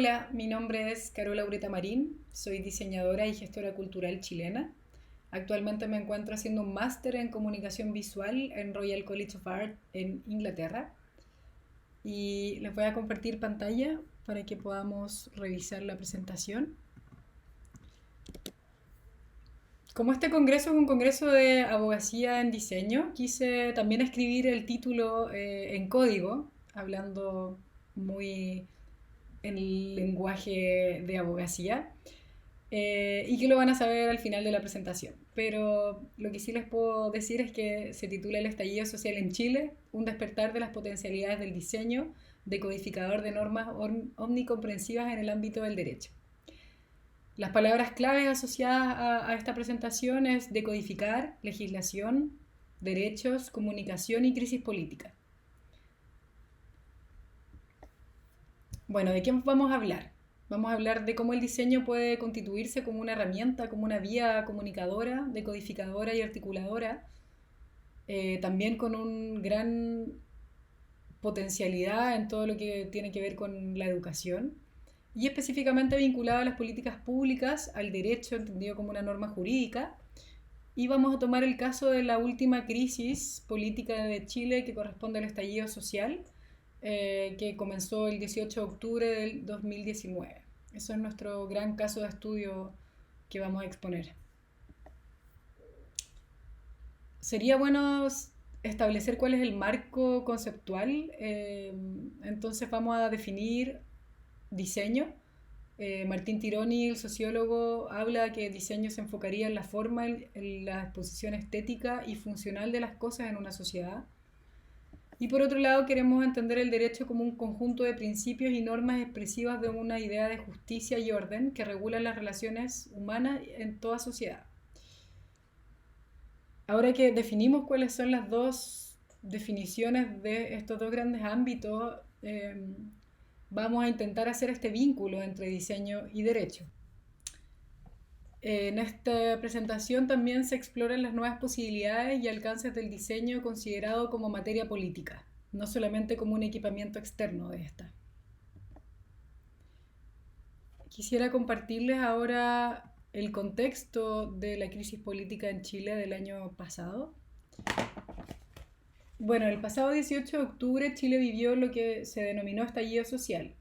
Hola, mi nombre es Carola Ureta Marín, soy diseñadora y gestora cultural chilena. Actualmente me encuentro haciendo un máster en comunicación visual en Royal College of Art en Inglaterra y les voy a compartir pantalla para que podamos revisar la presentación. Como este congreso es un congreso de abogacía en diseño, quise también escribir el título en código, hablando muy en el lenguaje de abogacía, y que lo van a saber al final de la presentación. Pero lo que sí les puedo decir es que se titula El estallido social en Chile, un despertar de las potencialidades del diseño, decodificador de normas omnicomprensivas en el ámbito del derecho. Las palabras claves asociadas a esta presentación es decodificar, legislación, derechos, comunicación y crisis política. Bueno, ¿de qué vamos a hablar? Vamos a hablar de cómo el diseño puede constituirse como una herramienta, como una vía comunicadora, decodificadora y articuladora, también con un gran potencialidad en todo lo que tiene que ver con la educación y específicamente vinculado a las políticas públicas, al derecho entendido como una norma jurídica. Y vamos a tomar el caso de la última crisis política de Chile que corresponde al estallido social, que comenzó el 18 de octubre del 2019. Eso es nuestro gran caso de estudio que vamos a exponer. Sería bueno establecer cuál es el marco conceptual. Entonces vamos a definir diseño. Martín Tironi, el sociólogo, habla que diseño se enfocaría en la forma, en la exposición estética y funcional de las cosas en una sociedad. Y por otro lado, queremos entender el derecho como un conjunto de principios y normas expresivas de una idea de justicia y orden que regulan las relaciones humanas en toda sociedad. Ahora que definimos cuáles son las dos definiciones de estos dos grandes ámbitos, vamos a intentar hacer este vínculo entre diseño y derecho. En esta presentación también se exploran las nuevas posibilidades y alcances del diseño considerado como materia política, no solamente como un equipamiento externo de esta. Quisiera compartirles ahora el contexto de la crisis política en Chile del año pasado. Bueno, el pasado 18 de octubre Chile vivió lo que se denominó estallido social,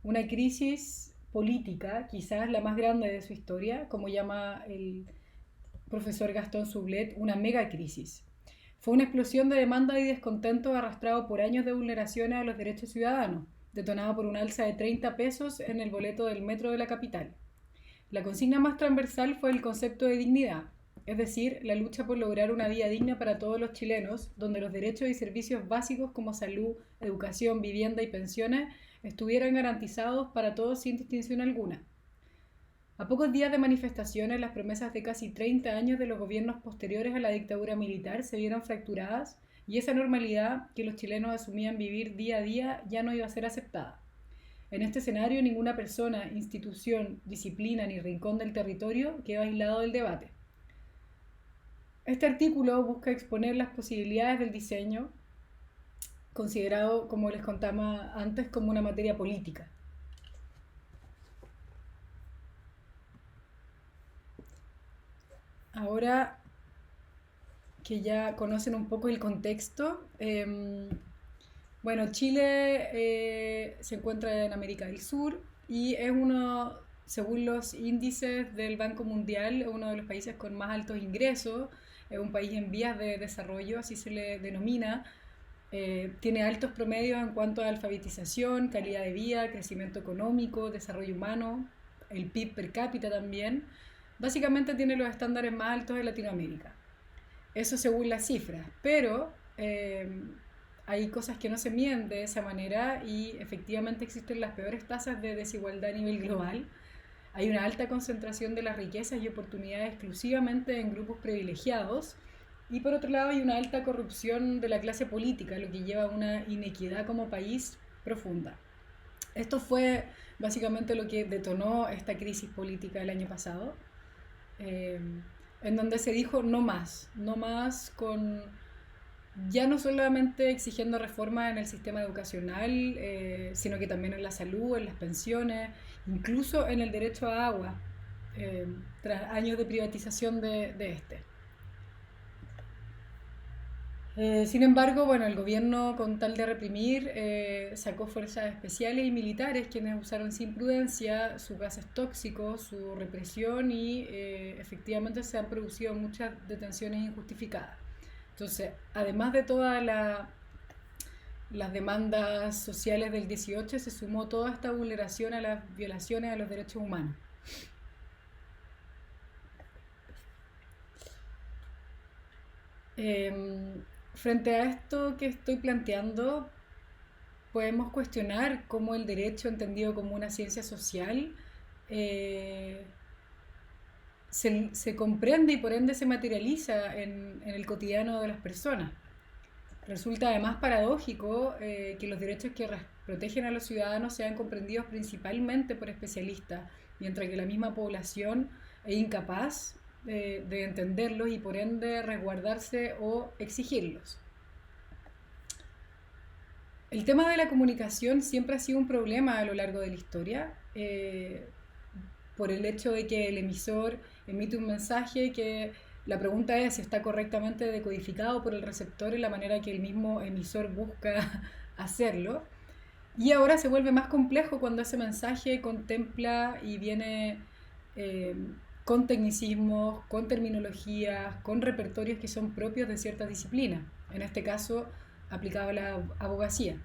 una crisis política, quizás la más grande de su historia, como llama el profesor Gastón Sublet, una megacrisis. Fue una explosión de demanda y descontento arrastrado por años de vulneraciones a los derechos ciudadanos, detonado por un alza de 30 pesos en el boleto del metro de la capital. La consigna más transversal fue el concepto de dignidad, es decir, la lucha por lograr una vida digna para todos los chilenos, donde los derechos y servicios básicos como salud, educación, vivienda y pensiones estuvieran garantizados para todos sin distinción alguna. A pocos días de manifestaciones, las promesas de casi 30 años de los gobiernos posteriores a la dictadura militar se vieron fracturadas y esa normalidad que los chilenos asumían vivir día a día ya no iba a ser aceptada. En este escenario, ninguna persona, institución, disciplina ni rincón del territorio quedó aislado del debate. Este artículo busca exponer las posibilidades del diseño, considerado, como les contaba antes, como una materia política. Ahora que ya conocen un poco el contexto, bueno, Chile se encuentra en América del Sur y es uno, según los índices del Banco Mundial, uno de los países con más altos ingresos, es un país en vías de desarrollo, así se le denomina. Tiene altos promedios en cuanto a alfabetización, calidad de vida, crecimiento económico, desarrollo humano, el PIB per cápita también. Básicamente tiene los estándares más altos de Latinoamérica. Eso según las cifras, pero hay cosas que no se miden de esa manera y efectivamente existen las peores tasas de desigualdad a nivel global. Hay una alta concentración de las riquezas y oportunidades exclusivamente en grupos privilegiados y por otro lado hay una alta corrupción de la clase política, lo que lleva a una inequidad como país profunda. Esto fue básicamente lo que detonó esta crisis política el año pasado, en donde se dijo no más con ya no solamente exigiendo reformas en el sistema educacional, sino que también en la salud, en las pensiones, incluso en el derecho a agua, eh, tras años de privatización de este. Sin embargo, bueno, el gobierno, con tal de reprimir, sacó fuerzas especiales y militares quienes usaron sin prudencia sus gases tóxicos, su represión y efectivamente se han producido muchas detenciones injustificadas. Entonces, además de todas las demandas sociales del 18, se sumó toda esta vulneración a las violaciones a los derechos humanos. Frente a esto que estoy planteando, podemos cuestionar cómo el derecho, entendido como una ciencia social, eh, se comprende y por ende se materializa en el cotidiano de las personas. Resulta además paradójico que los derechos que protegen a los ciudadanos sean comprendidos principalmente por especialistas, mientras que la misma población es incapaz de entenderlos y por ende resguardarse o exigirlos. El tema de la comunicación siempre ha sido un problema a lo largo de la historia, por el hecho de que el emisor emite un mensaje que la pregunta es si está correctamente decodificado por el receptor en la manera que el mismo emisor busca hacerlo. Y ahora se vuelve más complejo cuando ese mensaje contempla y viene eh, con tecnicismos, con terminologías, con repertorios que son propios de ciertas disciplinas. En este caso, aplicado a la abogacía.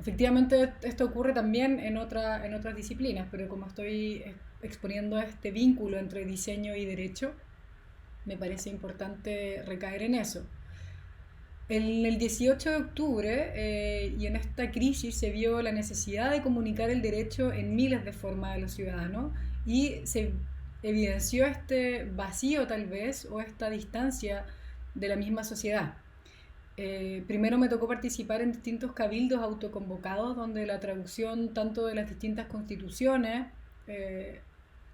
Efectivamente, esto ocurre también en otras disciplinas, pero como estoy exponiendo este vínculo entre diseño y derecho, me parece importante recaer en eso. En el 18 de octubre y en esta crisis se vio la necesidad de comunicar el derecho en miles de formas a los ciudadanos y se evidenció este vacío tal vez o esta distancia de la misma sociedad. Primero me tocó participar en distintos cabildos autoconvocados donde la traducción tanto de las distintas constituciones, eh,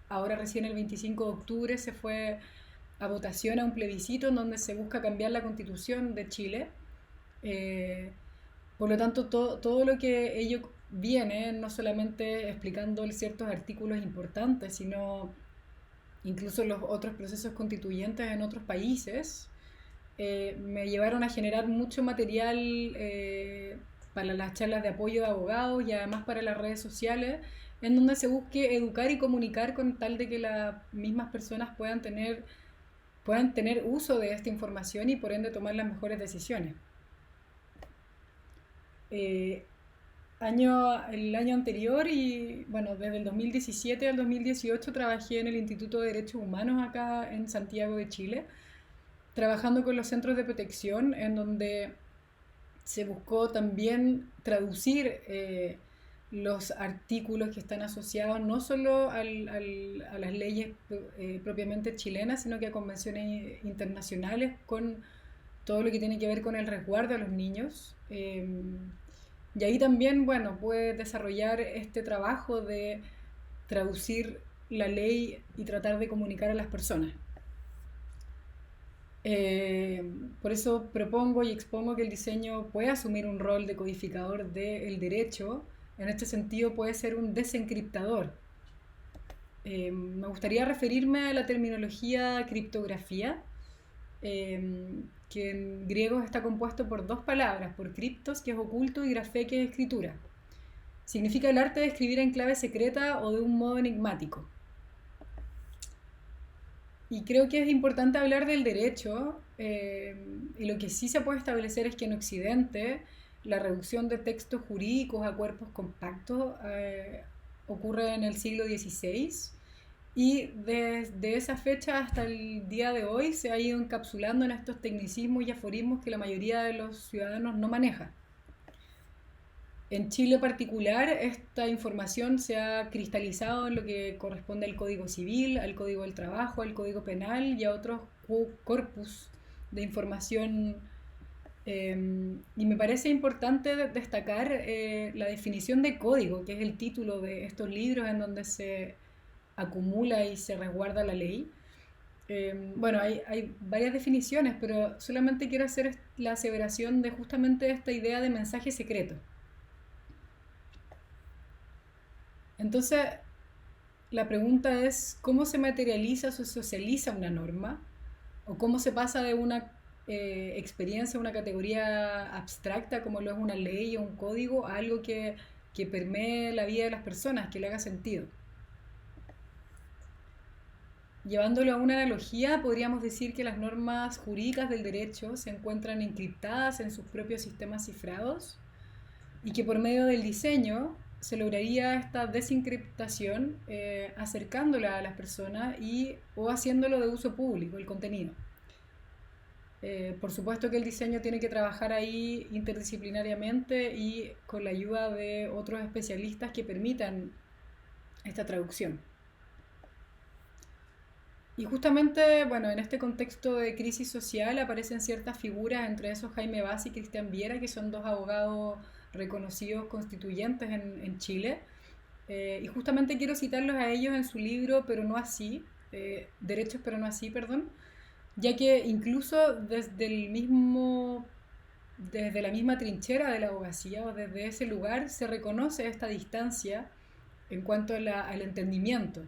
ahora recién el 25 de octubre se fue a votación a un plebiscito en donde se busca cambiar la constitución de Chile. Eh, por lo tanto, todo lo que ello viene, no solamente explicando ciertos artículos importantes, sino incluso los otros procesos constituyentes en otros países, me llevaron a generar mucho material para las charlas de apoyo de abogados y además para las redes sociales, en donde se busque educar y comunicar con tal de que las mismas personas puedan tener uso de esta información y por ende tomar las mejores decisiones. Eh, el año anterior y bueno, desde el 2017 al 2018 trabajé en el Instituto de Derechos Humanos acá en Santiago de Chile, trabajando con los centros de protección, en donde se buscó también traducir los artículos que están asociados no solo a las leyes propiamente chilenas, sino que a convenciones internacionales con todo lo que tiene que ver con el resguardo a los niños. Y ahí también, bueno, pude desarrollar este trabajo de traducir la ley y tratar de comunicar a las personas. Por eso propongo y expongo que el diseño puede asumir un rol de codificador del derecho. En este sentido puede ser un desencriptador. Me gustaría referirme a la terminología criptografía, que en griego está compuesto por dos palabras, por criptos, que es oculto, y grafé, que es escritura. Significa el arte de escribir en clave secreta o de un modo enigmático. Y creo que es importante hablar del derecho, y lo que sí se puede establecer es que en Occidente la reducción de textos jurídicos a cuerpos compactos ocurre en el siglo XVI y desde esa fecha hasta el día de hoy se ha ido encapsulando en estos tecnicismos y aforismos que la mayoría de los ciudadanos no maneja. En Chile particular, esta información se ha cristalizado en lo que corresponde al Código Civil, al Código del Trabajo, al Código Penal y a otros corpus de información. Y me parece importante destacar la definición de código, que es el título de estos libros en donde se acumula y se resguarda la ley. Bueno, hay varias definiciones, pero solamente quiero hacer la aseveración de justamente esta idea de mensaje secreto. Entonces, la pregunta es, ¿cómo se materializa o se socializa una norma? ¿O cómo se pasa de una experiencia, una categoría abstracta como lo es una ley o un código, a algo que permee la vida de las personas, que le haga sentido? Llevándolo a una analogía, podríamos decir que las normas jurídicas del derecho se encuentran encriptadas en sus propios sistemas cifrados y que por medio del diseño se lograría esta desencriptación acercándola a las personas o haciéndolo de uso público, el contenido. Por supuesto que el diseño tiene que trabajar ahí interdisciplinariamente y con la ayuda de otros especialistas que permitan esta traducción. Y justamente, bueno, en este contexto de crisis social aparecen ciertas figuras, entre esos Jaime Bassi y Cristian Viera, que son dos abogados reconocidos constituyentes en Chile. Y justamente quiero citarlos a ellos en su libro, pero no así, Derechos pero no así, perdón, ya que incluso desde la misma trinchera de la abogacía o desde ese lugar se reconoce esta distancia en cuanto al entendimiento.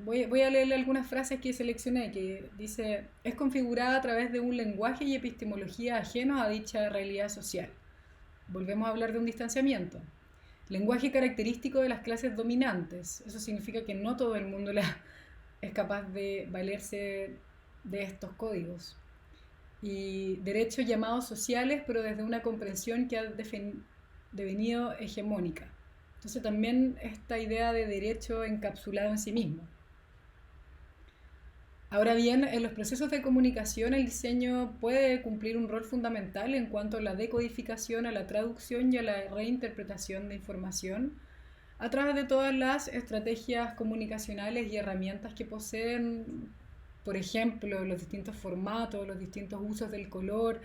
Voy a leerle algunas frases que seleccioné, que dice, es configurada a través de un lenguaje y epistemología ajenos a dicha realidad social. Volvemos a hablar de un distanciamiento. Lenguaje característico de las clases dominantes. Eso significa que no todo el mundo es capaz de valerse de estos códigos. Y derechos llamados sociales, pero desde una comprensión que ha devenido hegemónica. Entonces también esta idea de derecho encapsulado en sí mismo. Ahora bien, en los procesos de comunicación el diseño puede cumplir un rol fundamental en cuanto a la decodificación, a la traducción y a la reinterpretación de información a través de todas las estrategias comunicacionales y herramientas que poseen, por ejemplo, los distintos formatos, los distintos usos del color,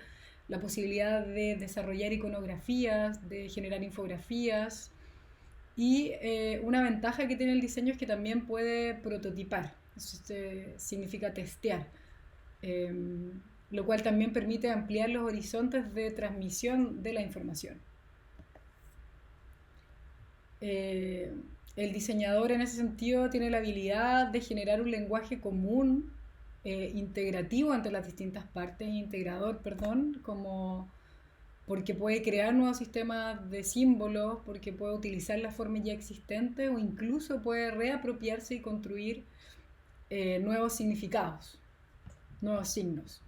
la posibilidad de desarrollar iconografías, de generar infografías. Y una ventaja que tiene el diseño es que también puede prototipar, eso significa testear, eh, lo cual también permite ampliar los horizontes de transmisión de la información. El diseñador en ese sentido tiene la habilidad de generar un lenguaje común, integrativo entre las distintas partes, integrador, perdón, como porque puede crear nuevos sistemas de símbolos, porque puede utilizar las formas ya existentes o incluso puede reapropiarse y construir nuevos significados, nuevos signos.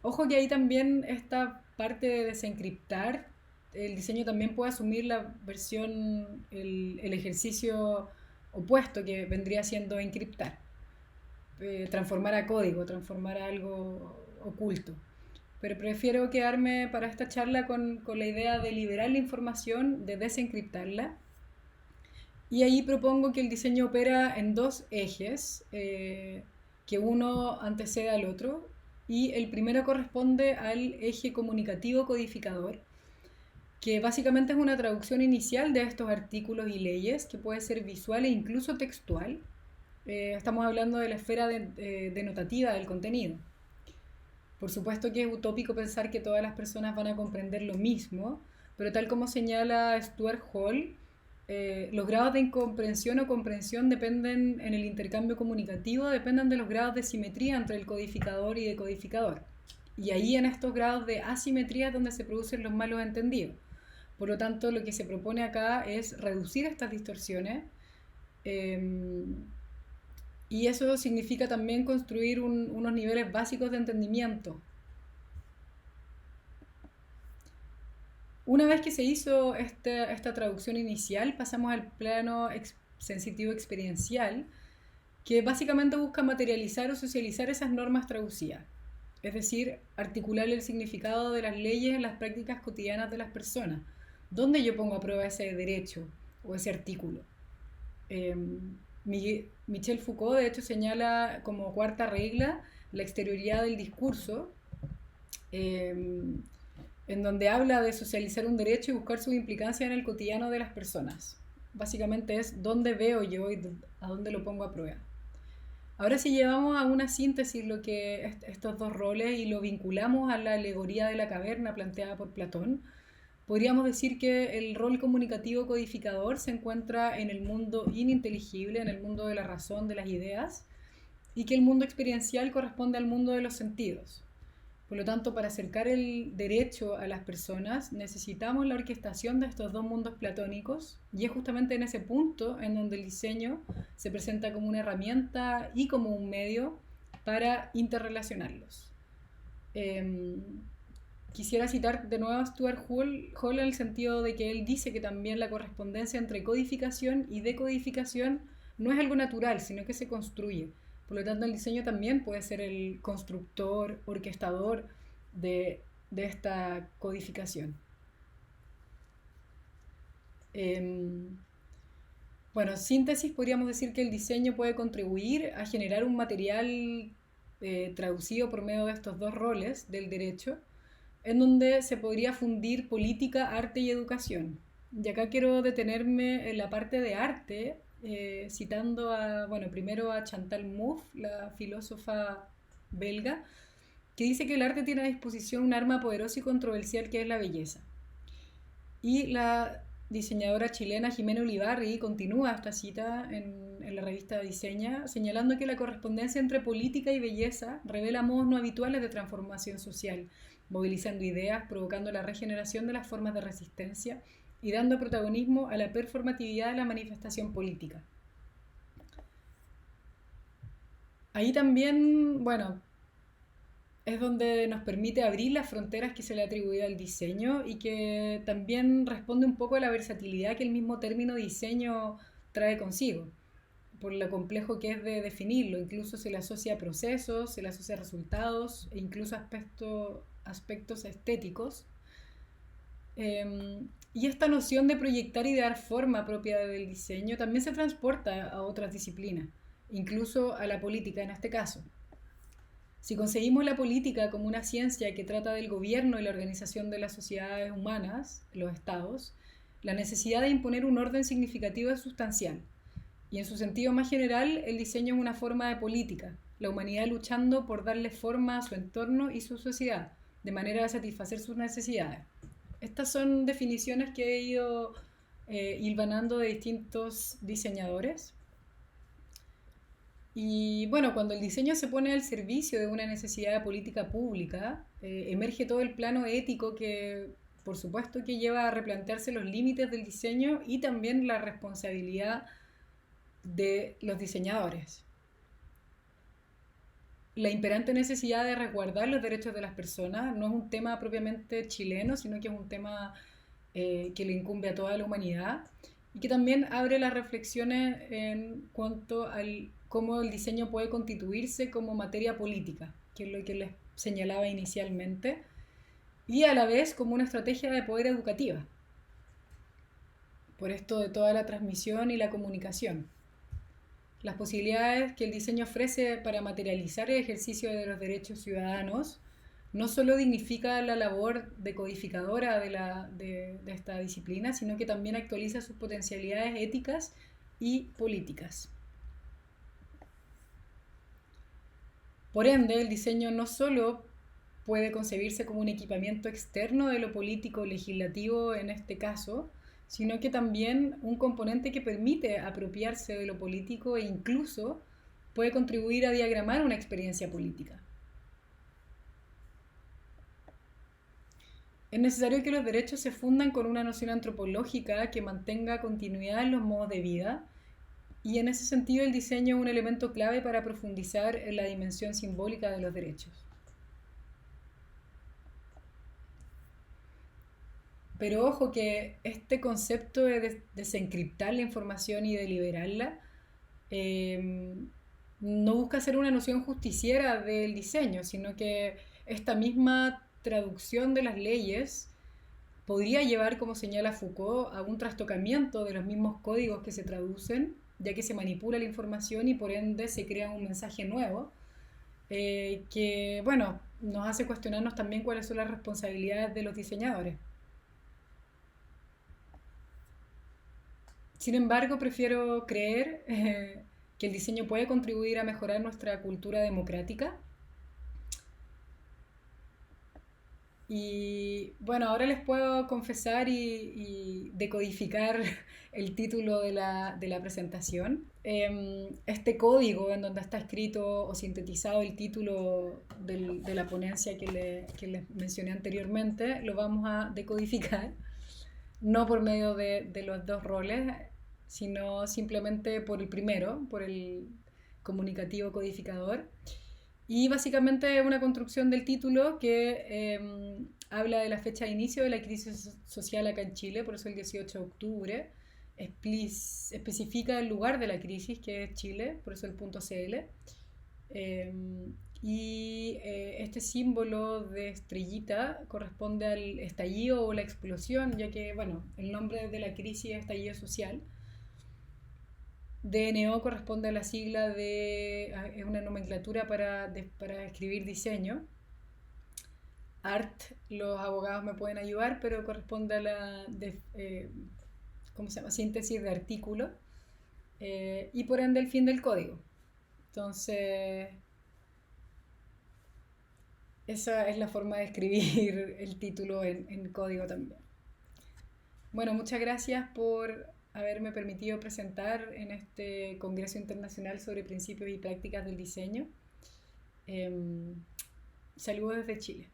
Ojo que ahí también esta parte de desencriptar, el diseño también puede asumir la versión, el ejercicio opuesto que vendría siendo encriptar, transformar a código, transformar a algo oculto. Pero prefiero quedarme para esta charla con la idea de liberar la información, de desencriptarla. Y ahí propongo que el diseño opera en dos ejes, que uno antecede al otro. Y el primero corresponde al eje comunicativo codificador, que básicamente es una traducción inicial de estos artículos y leyes, que puede ser visual e incluso textual. Estamos hablando de la esfera denotativa del contenido. Por supuesto que es utópico pensar que todas las personas van a comprender lo mismo, pero tal como señala Stuart Hall, los grados de incomprensión o comprensión dependen en el intercambio comunicativo, dependen de los grados de simetría entre el codificador y decodificador. Y ahí en estos grados de asimetría es donde se producen los malos entendidos. Por lo tanto, lo que se propone acá es reducir estas distorsiones, y eso significa también construir unos niveles básicos de entendimiento. Una vez que se hizo esta traducción inicial, pasamos al plano sensitivo experiencial, que básicamente busca materializar o socializar esas normas traducidas. Es decir, articular el significado de las leyes en las prácticas cotidianas de las personas. ¿Dónde yo pongo a prueba ese derecho o ese artículo? Michel Foucault, de hecho, señala como cuarta regla la exterioridad del discurso, en donde habla de socializar un derecho y buscar su implicancia en el cotidiano de las personas. Básicamente es dónde veo yo y a dónde lo pongo a prueba. Ahora si llevamos a una síntesis lo que estos dos roles y lo vinculamos a la alegoría de la caverna planteada por Platón, podríamos decir que el rol comunicativo codificador se encuentra en el mundo ininteligible, en el mundo de la razón, de las ideas, y que el mundo experiencial corresponde al mundo de los sentidos. Por lo tanto, para acercar el derecho a las personas necesitamos la orquestación de estos dos mundos platónicos, y es justamente en ese punto en donde el diseño se presenta como una herramienta y como un medio para interrelacionarlos. Quisiera citar de nuevo a Stuart Hall en el sentido de que él dice que también la correspondencia entre codificación y decodificación no es algo natural, sino que se construye. Por lo tanto, el diseño también puede ser el constructor, orquestador de esta codificación. Bueno, síntesis, podríamos decir que el diseño puede contribuir a generar un material traducido por medio de estos dos roles del derecho, en donde se podría fundir política, arte y educación. Y acá quiero detenerme en la parte de arte, citando primero a Chantal Mouffe, la filósofa belga, que dice que el arte tiene a disposición un arma poderosa y controversial que es la belleza. Y la diseñadora chilena Jimena Ulibarri continúa esta cita en la revista Diseña, señalando que la correspondencia entre política y belleza revela modos no habituales de transformación social, movilizando ideas, provocando la regeneración de las formas de resistencia y dando protagonismo a la performatividad de la manifestación política. Ahí también, es donde nos permite abrir las fronteras que se le ha atribuido al diseño y que también responde un poco a la versatilidad que el mismo término diseño trae consigo, por lo complejo que es de definirlo. Incluso se le asocia a procesos, se le asocia a resultados e incluso aspectos estéticos. Y esta noción de proyectar y de dar forma propia del diseño también se transporta a otras disciplinas, incluso a la política en este caso. Si conseguimos la política como una ciencia que trata del gobierno y la organización de las sociedades humanas, los estados, la necesidad de imponer un orden significativo es sustancial. Y en su sentido más general, el diseño es una forma de política, la humanidad luchando por darle forma a su entorno y su sociedad, de manera de satisfacer sus necesidades. Estas son definiciones que he ido hilvanando de distintos diseñadores. Y bueno, cuando el diseño se pone al servicio de una necesidad de política pública, emerge todo el plano ético que, por supuesto, que lleva a replantearse los límites del diseño y también la responsabilidad de los diseñadores. La imperante necesidad de resguardar los derechos de las personas no es un tema propiamente chileno, sino que es un tema que le incumbe a toda la humanidad y que también abre las reflexiones en cuanto al cómo el diseño puede constituirse como materia política, que es lo que les señalaba inicialmente, y a la vez como una estrategia de poder educativa, por esto de toda la transmisión y la comunicación. Las posibilidades que el diseño ofrece para materializar el ejercicio de los derechos ciudadanos no solo dignifica la labor decodificadora de esta disciplina, sino que también actualiza sus potencialidades éticas y políticas. Por ende, el diseño no solo puede concebirse como un equipamiento externo de lo político legislativo en este caso, sino que también un componente que permite apropiarse de lo político e incluso puede contribuir a diagramar una experiencia política. Es necesario que los derechos se fundan con una noción antropológica que mantenga continuidad en los modos de vida, y en ese sentido el diseño es un elemento clave para profundizar en la dimensión simbólica de los derechos. Pero ojo que este concepto de desencriptar la información y de liberarla no busca ser una noción justiciera del diseño, sino que esta misma traducción de las leyes podría llevar, como señala Foucault, a un trastocamiento de los mismos códigos que se traducen, ya que se manipula la información y por ende se crea un mensaje nuevo, que, nos hace cuestionarnos también cuáles son las responsabilidades de los diseñadores. Sin embargo, prefiero creer que el diseño puede contribuir a mejorar nuestra cultura democrática. Y bueno, ahora les puedo confesar y decodificar el título de la presentación. Este código en donde está escrito o sintetizado el título de la ponencia que les mencioné anteriormente, lo vamos a decodificar, no por medio de los dos roles, sino simplemente por el primero, por el comunicativo codificador. Y básicamente es una construcción del título que habla de la fecha de inicio de la crisis social acá en Chile, por eso el 18 de octubre. Especifica el lugar de la crisis, que es Chile, por eso el punto .cl. Este símbolo de estrellita corresponde al estallido o la explosión, ya que, bueno, el nombre de la crisis es estallido social. DNO corresponde a la sigla es una nomenclatura para escribir diseño. ART, los abogados me pueden ayudar, pero corresponde a la ¿cómo se llama? Síntesis de artículo, y por ende el fin del código. Entonces, esa es la forma de escribir el título en código también. Bueno, muchas gracias por haberme permitido presentar en este Congreso Internacional sobre Principios y Prácticas del Diseño. Saludos desde Chile.